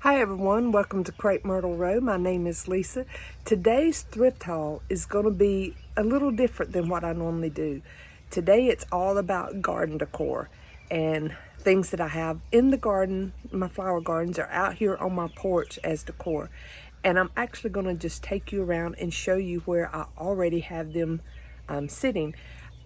Hi everyone, welcome to Crepe Myrtle Row. My name is Lisa. Today's thrift haul is going to be a little different than what I normally do. Today it's all about garden decor and things that I have in the garden. My flower gardens are out here on my porch as decor. And I'm actually going to just take you around and show you where I already have them sitting.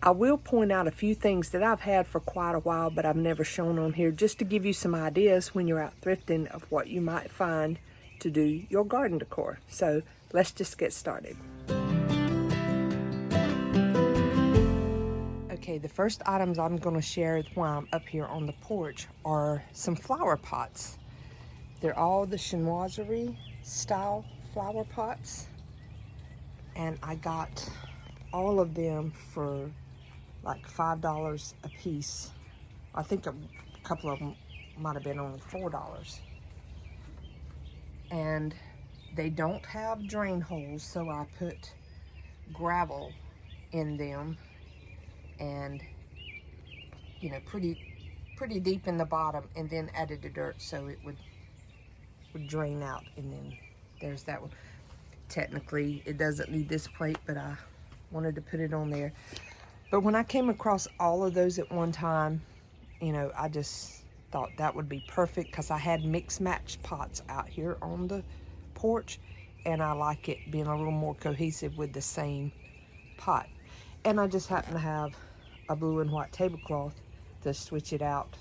I will point out a few things that I've had for quite a while, but I've never shown on here, just to give you some ideas when you're out thrifting of what you might find to do your garden decor. So let's just get started. Okay, the first items I'm going to share while I'm up here on the porch are some flower pots. They're all the chinoiserie style flower pots, and I got all of them for like $5 a piece. I think a couple of them might have been only $4. And they don't have drain holes, so I put gravel in them, and you know, pretty deep in the bottom, and then added the dirt so it would drain out. And then there's that one. Technically it doesn't need this plate, but I wanted to put it on there. But when I came across all of those at one time, you know, I just thought that would be perfect, because I had mix match pots out here on the porch, and I like it being a little more cohesive with the same pot. And I just happen to have a blue and white tablecloth to switch it out.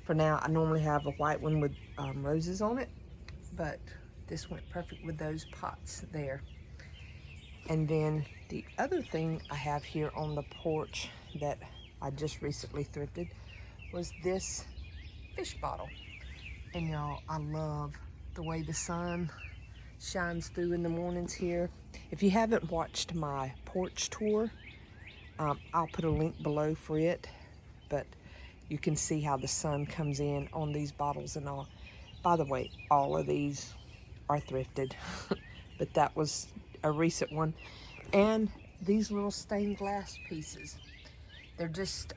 For now, I normally have a white one with roses on it, but this went perfect with those pots there. And then the other thing I have here on the porch that I just recently thrifted was this fish bottle. And y'all, I love the way the sun shines through in the mornings here. If you haven't watched my porch tour, I'll put a link below for it, but you can see how the sun comes in on these bottles and all. By the way, all of these are thrifted, but that was a recent one. And these little stained glass pieces, they're just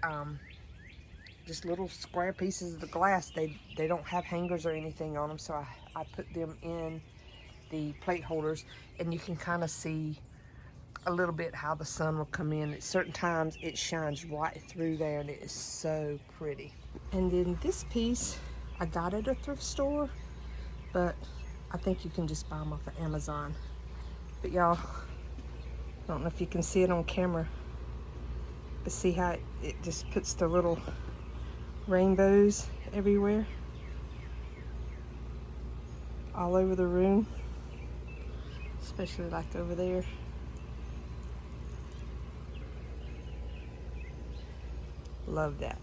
little square pieces of the glass. They don't have hangers or anything on them, so I put them in the plate holders, and you can kind of see a little bit how the sun will come in. At certain times it shines right through there, and it is so pretty. And then this piece I got at a thrift store, but I think you can just buy them off of Amazon. But y'all, I don't know if you can see it on camera, but see how it just puts the little rainbows everywhere, all over the room, especially like over there. Love that.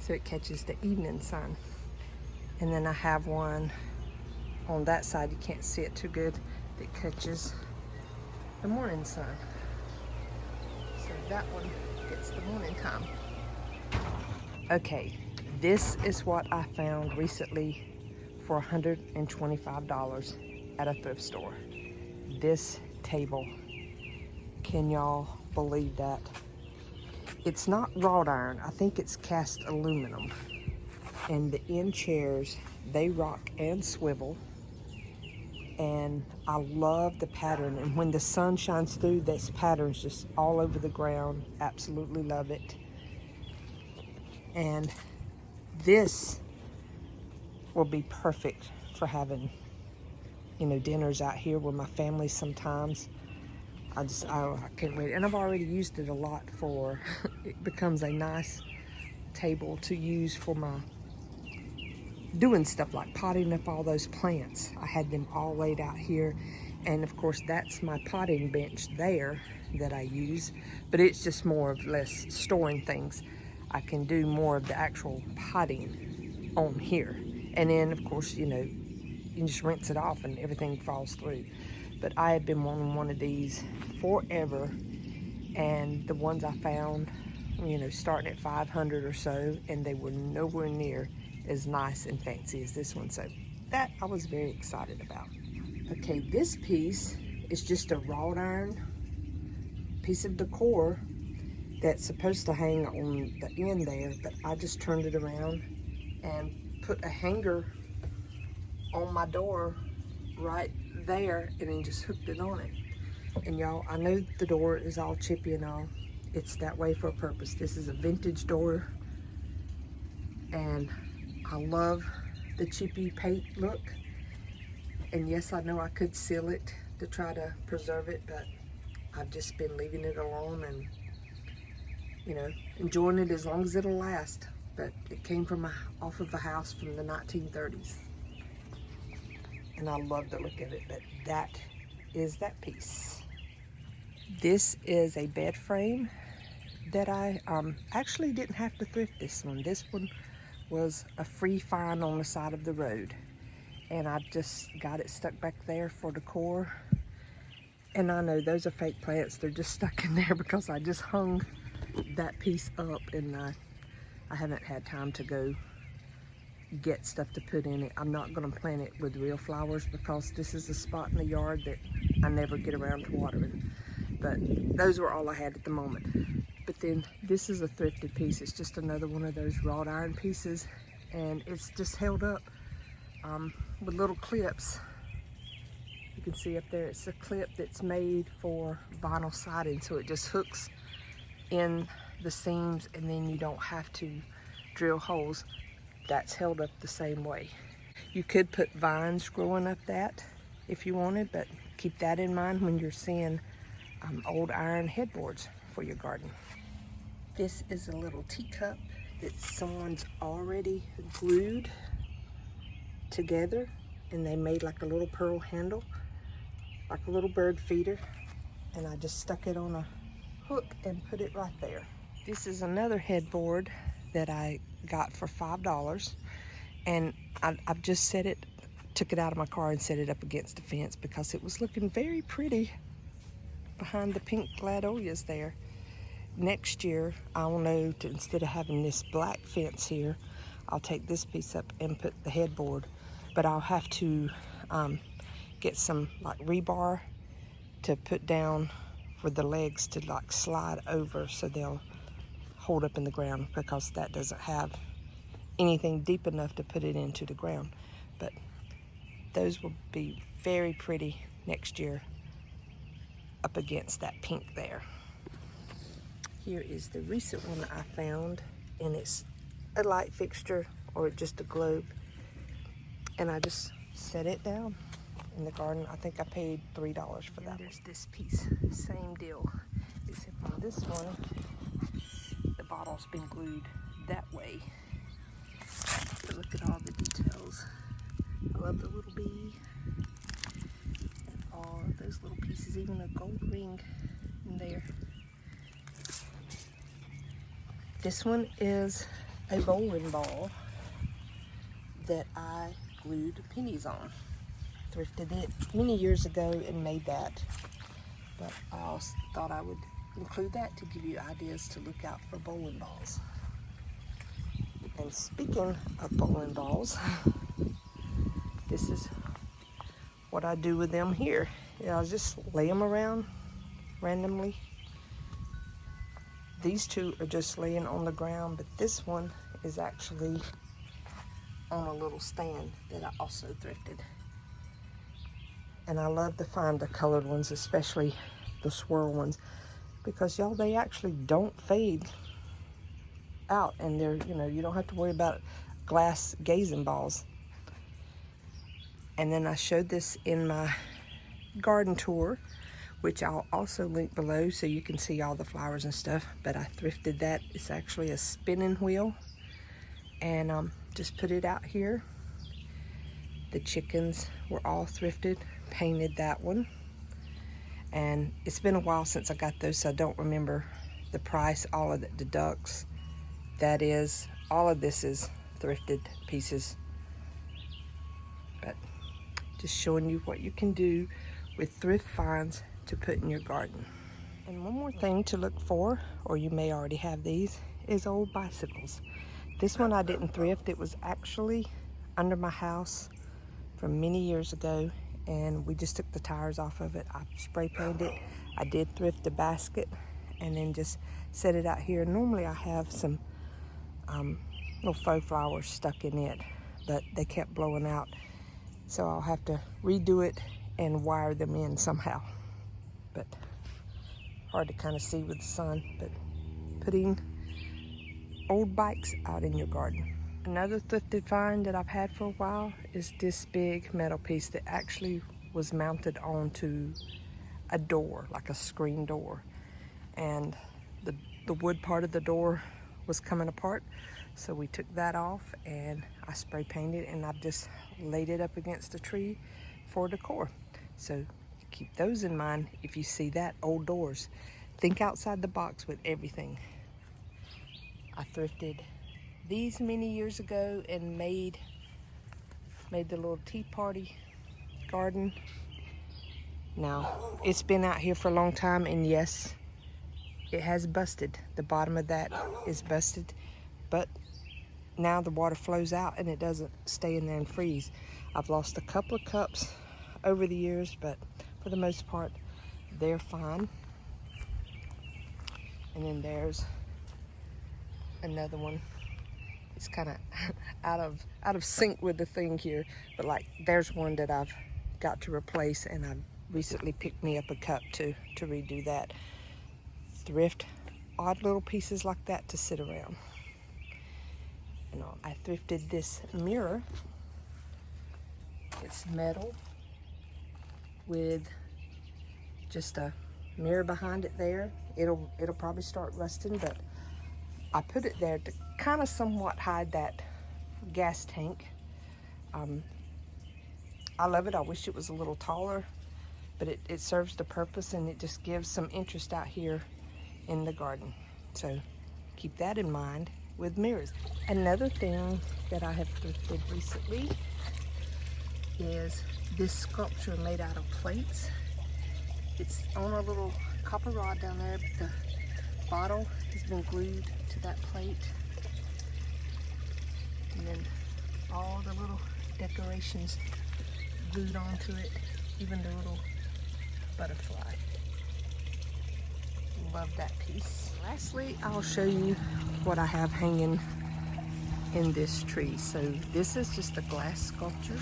So it catches the evening sun. And then I have one on that side, you can't see it too good, that catches the morning sun. So that one gets the morning time. Okay, this is what I found recently for $125 at a thrift store. This table, can y'all believe that? It's not wrought iron, I think it's cast aluminum. And the end chairs, they rock and swivel. And I love the pattern, and when the sun shines through, this pattern's just all over the ground. Absolutely love it. And this will be perfect for having, you know, dinners out here with my family sometimes. I can't wait. And I've already used it a lot for it becomes a nice table to use for my doing stuff like potting up all those plants. I had them all laid out here, and of course that's my potting bench there that I use, but it's just more or less storing things. I can do more of the actual potting on here, and then of course, you know, you can just rinse it off and everything falls through. But I have been wanting one of these forever, and the ones I found, you know, starting at $500 or so, and they were nowhere near as nice and fancy as this one. So that I was very excited about. Okay, this piece is just a wrought iron piece of decor that's supposed to hang on the end there, but I just turned it around and put a hanger on my door right there and then just hooked it on it. And y'all, I know the door is all chippy and all. It's that way for a purpose. This is a vintage door, and I love the chippy paint look. And yes, I know I could seal it to try to preserve it, but I've just been leaving it alone and, you know, enjoying it as long as it'll last. But it came from off of a house from the 1930s. And I love the look of it, but that is that piece. This is a bed frame that I actually didn't have to thrift this one. This one was a free find on the side of the road. And I just got it stuck back there for decor. And I know those are fake plants. They're just stuck in there because I just hung that piece up, and I haven't had time to go get stuff to put in it. I'm not going to plant it with real flowers because this is a spot in the yard that I never get around to watering. But those were all I had at the moment. But then this is a thrifted piece. It's just another one of those wrought iron pieces, and it's just held up with little clips. You can see up there, it's a clip that's made for vinyl siding, so it just hooks in the seams and then you don't have to drill holes. That's held up the same way. You could put vines growing up that if you wanted, but keep that in mind when you're seeing old iron headboards for your garden. This is a little teacup that someone's already glued together, and they made like a little pearl handle, like a little bird feeder, and I just stuck it on a hook and put it right there. This is another headboard that I got for $5, and I've just took it out of my car and set it up against the fence because it was looking very pretty behind the pink gladolias there. Next year, I'll know to, instead of having this black fence here, I'll take this piece up and put the headboard, but I'll have to get some like rebar to put down for the legs to like slide over so they'll hold up in the ground, because that doesn't have anything deep enough to put it into the ground. But those will be very pretty next year up against that pink there. Here is the recent one I found, and it's a light fixture or just a globe, and I just set it down in the garden. I think I paid $3 for that. There's this piece, same deal, except on this one the bottle's been glued that way. But look at all the details. I love the little bee and all of those little pieces, even a gold ring in there. This one is a bowling ball that I glued pennies on. Thrifted it many years ago and made that, but I also thought I would include that to give you ideas to look out for bowling balls. And speaking of bowling balls, this is what I do with them here. I just lay them around randomly. These two are just laying on the ground, but this one is actually on a little stand that I also thrifted. And I love to find the colored ones, especially the swirl ones, because y'all, they actually don't fade out, and they're, you know, you don't have to worry about glass gazing balls. And then I showed this in my garden tour, which I'll also link below so you can see all the flowers and stuff, but I thrifted that. It's actually a spinning wheel, and just put it out here. The chickens were all thrifted, painted that one, and it's been a while since I got those, so I don't remember the price. All of the ducks, that is, all of this is thrifted pieces, but just showing you what you can do with thrift finds to put in your garden. And one more thing to look for, or you may already have these, is old bicycles. This one I didn't thrift. It was actually under my house from many years ago, and we just took the tires off of it. I spray painted it. I did thrift a basket and then just set it out here. Normally I have some little faux flowers stuck in it, but they kept blowing out. So I'll have to redo it and wire them in somehow. But hard to kind of see with the sun, but putting old bikes out in your garden. Another thrifted find that I've had for a while is this big metal piece that actually was mounted onto a door, like a screen door. And the wood part of the door was coming apart. So we took that off and I spray painted, and I've just laid it up against a tree for decor. So keep those in mind if you see that, old doors. Think outside the box with everything. I thrifted these many years ago and made the little tea party garden. Now, it's been out here for a long time, and yes, it has busted. The bottom of that is busted, but now the water flows out and it doesn't stay in there and freeze. I've lost a couple of cups over the years, but for the most part, they're fine. And then there's another one. It's kind of out of sync with the thing here, but like there's one that I've got to replace, and I've recently picked me up a cup to redo that. Thrift odd little pieces like that to sit around. And I thrifted this mirror. It's metal with just a mirror behind it there. It'll probably start rusting, but I put it there to kind of somewhat hide that gas tank. I love it. I wish it was a little taller, but it serves the purpose, and it just gives some interest out here in the garden. So keep that in mind with mirrors. Another thing that I have thrifted recently is this sculpture made out of plates. It's on a little copper rod down there, but the bottle has been glued to that plate. And then all the little decorations glued onto it, even the little butterfly. Love that piece. Lastly, I'll show you what I have hanging in this tree. So this is just a glass sculpture.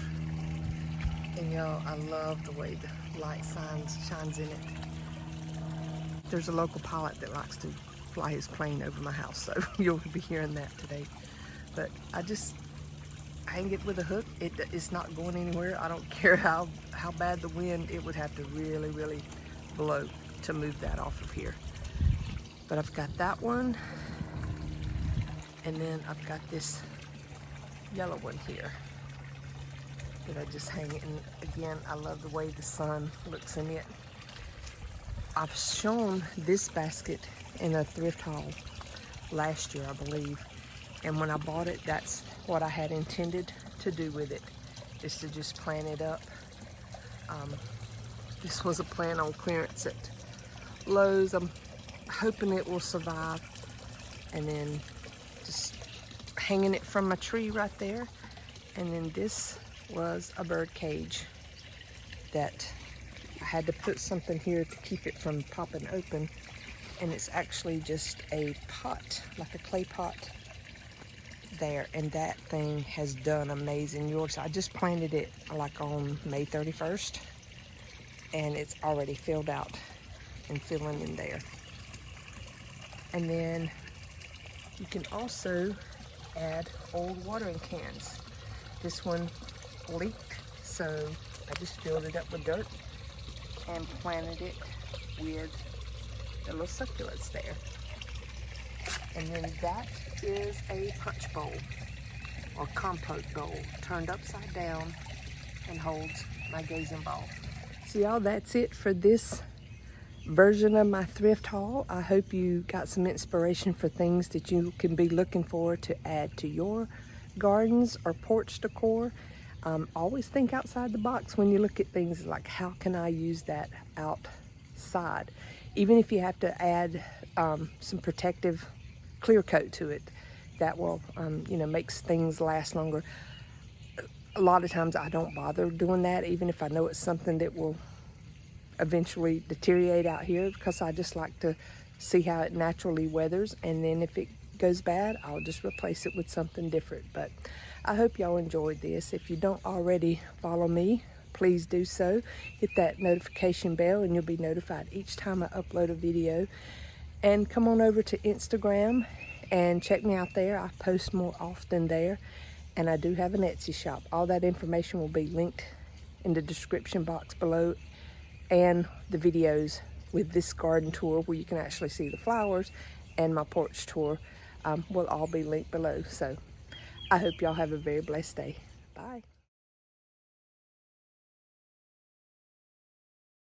And y'all, I love the way the light shines in it. There's a local pilot that likes to fly his plane over my house, so you'll be hearing that today. But I just hang it with a hook. It's not going anywhere. I don't care how bad the wind, it would have to really, really blow to move that off of here. But I've got that one, and then I've got this yellow one here that I just hang it. And again, I love the way the sun looks in it. I've shown this basket in a thrift haul last year, I believe. And when I bought it, that's what I had intended to do with it, is to just plant it up. This was a plant on clearance at Lowe's. I'm hoping it will survive. And then just hanging it from my tree right there. And then this was a bird cage that I had to put something here to keep it from popping open. And it's actually just a pot, like a clay pot there, and that thing has done amazing. Yours, I just planted it like on May 31st, and it's already filled out and filling in there. And then you can also add old watering cans. This one leaked, so I just filled it up with dirt and planted it with the little succulents there. And then that is a punch bowl or compost bowl turned upside down and holds my gazing ball. So y'all, that's it for this version of my thrift haul. I hope you got some inspiration for things that you can be looking for to add to your gardens or porch decor. Always think outside the box when you look at things, like how can I use that outside? Even if you have to add some protective clear coat to it, that will makes things last longer. A lot of times I don't bother doing that, even if I know it's something that will eventually deteriorate out here, because I just like to see how it naturally weathers, and then if it goes bad, I'll just replace it with something different. But I hope y'all enjoyed this. If you don't already follow me, please do so. Hit that notification bell and you'll be notified each time I upload a video. And come on over to Instagram and check me out there. I post more often there. And I do have an Etsy shop. All that information will be linked in the description box below, and the videos with this garden tour where you can actually see the flowers and my porch tour will all be linked below. So I hope y'all have a very blessed day. Bye.